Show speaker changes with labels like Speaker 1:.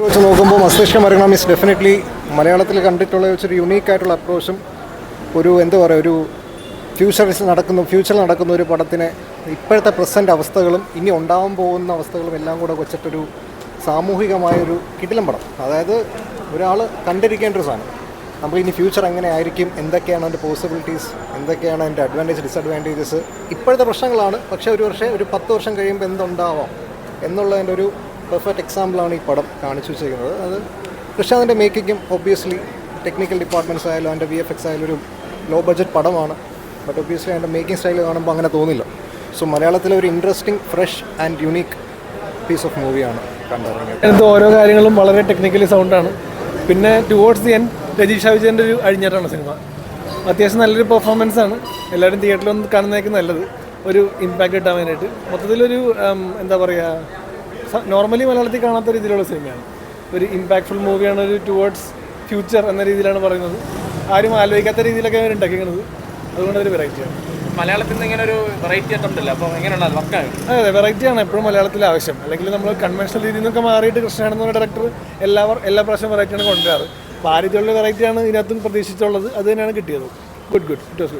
Speaker 1: വെച്ച് നോക്കുമ്പോൾ മസ്തിഷ്കം മരണം ഈസ് ഡെഫിനറ്റ്ലി മലയാളത്തിൽ കണ്ടിട്ടുള്ള വെച്ചൊരു യുണീക്കായിട്ടുള്ള അപ്രോച്ചും ഒരു എന്താ പറയുക ഒരു ഫ്യൂച്ചറിൽ നടക്കുന്ന ഒരു പടത്തിനെ ഇപ്പോഴത്തെ പ്രസൻറ്റ് അവസ്ഥകളും ഇനി ഉണ്ടാവാൻ പോകുന്ന അവസ്ഥകളും എല്ലാം കൂടെ വെച്ചിട്ടൊരു സാമൂഹികമായൊരു കിടിലം പടം. അതായത് ഒരാൾ കണ്ടിരിക്കേണ്ട ഒരു സാധനം. നമുക്ക് ഇനി ഫ്യൂച്ചർ എങ്ങനെ ആയിരിക്കും, എന്തൊക്കെയാണ് അതിൻ്റെ പോസിബിലിറ്റീസ്, എന്തൊക്കെയാണ് അതിൻ്റെ അഡ്വാൻറ്റേജ് ഡിസഡ്വാൻറ്റേജസ്. ഇപ്പോഴത്തെ പ്രശ്നങ്ങളാണ്, പക്ഷേ ഒരു 10 വർഷം കഴിയുമ്പോൾ എന്തുണ്ടാവാം എന്നുള്ളതിൻ്റെ ഒരു പെർഫെക്റ്റ് എക്സാമ്പിളാണ് ഈ പടം കാണിച്ചു വെച്ചിരിക്കുന്നത്. അത് കൃഷ്ണാന്തിൻ്റെ മേക്കിങ്ങും ഒബ്വിയസ്ലി ടെക്നിക്കൽ ഡിപ്പാർട്ട്മെൻറ്റ്സ് ആയാലും അതിൻ്റെ VFX ആയാലും ഒരു ലോ ബഡ്ജറ്റ് പടമാണ്. ബട്ട് ഒബ്വിയസ്ലി അതിൻ്റെ മേക്കിംഗ് സ്റ്റൈൽ കാണുമ്പോൾ അങ്ങനെ തോന്നില്ല. സോ മലയാളത്തിലെ ഒരു interesting, fresh and unique piece of മൂവിയാണ് കണ്ടിറങ്ങിയത്.
Speaker 2: ഇത് ഓരോ കാര്യങ്ങളും വളരെ ടെക്നിക്കലി സൗണ്ടാണ്. പിന്നെ ടുവേർഡ്സ് ദി എൻഡ് രജീഷ വിജയൻ്റെ ഒരു അഴിഞ്ഞാട്ടാണ് സിനിമ. അത്യാവശ്യം നല്ലൊരു പെർഫോമൻസ് ആണ്. എല്ലാവരും തിയേറ്ററിലൊന്നും കാണുന്നതായിരിക്കും നല്ലത്, ഒരു ഇമ്പാക്റ്റ് കിട്ടാൻ വേണ്ടിയിട്ട്. മൊത്തത്തിലൊരു എന്താ പറയുക, നോർമലി മലയാളത്തിൽ കാണാത്ത രീതിയിലുള്ള സിനിമയാണ്. ഒരു ഇമ്പാക്ട്ഫുൾ മൂവിയാണ്. ഒരു ടുവേർഡ്സ് ഫ്യൂച്ചർ എന്ന രീതിയിലാണ് പറയുന്നത്. ആരും ആലോചിക്കാത്ത രീതിയിലൊക്കെ അവർ ഉണ്ടാക്കിക്കുന്നത്. അതുകൊണ്ട് ഒരു വെറൈറ്റിയാണ്.
Speaker 3: മലയാളത്തിൽ നിന്ന് ഇങ്ങനെ ഒരു വെറൈറ്റി അറ്റംപ്റ്റ് അല്ല, അപ്പോൾ എങ്ങനെയുള്ള വർക്കാണ്?
Speaker 2: അതെ, വെറൈറ്റിയാണ് എപ്പോഴും മലയാളത്തിലെ ആവശ്യം. അല്ലെങ്കിൽ നമ്മൾ കൺവെൻഷണൽ രീതിയിൽ നിന്നൊക്കെ മാറിയിട്ട് കൃഷ്ണനാണെന്ന ഡയറക്ടർ എല്ലാ പ്രാവശ്യം വെറൈറ്റിയാണ് കൊണ്ടുവരാറ്. അപ്പോൾ ആ രീതിയിലുള്ള വെറൈറ്റിയാണ് ഇതിനകത്തും പ്രതീക്ഷിച്ചുള്ളത്. അത് തന്നെയാണ് കിട്ടിയത്. Good it was good.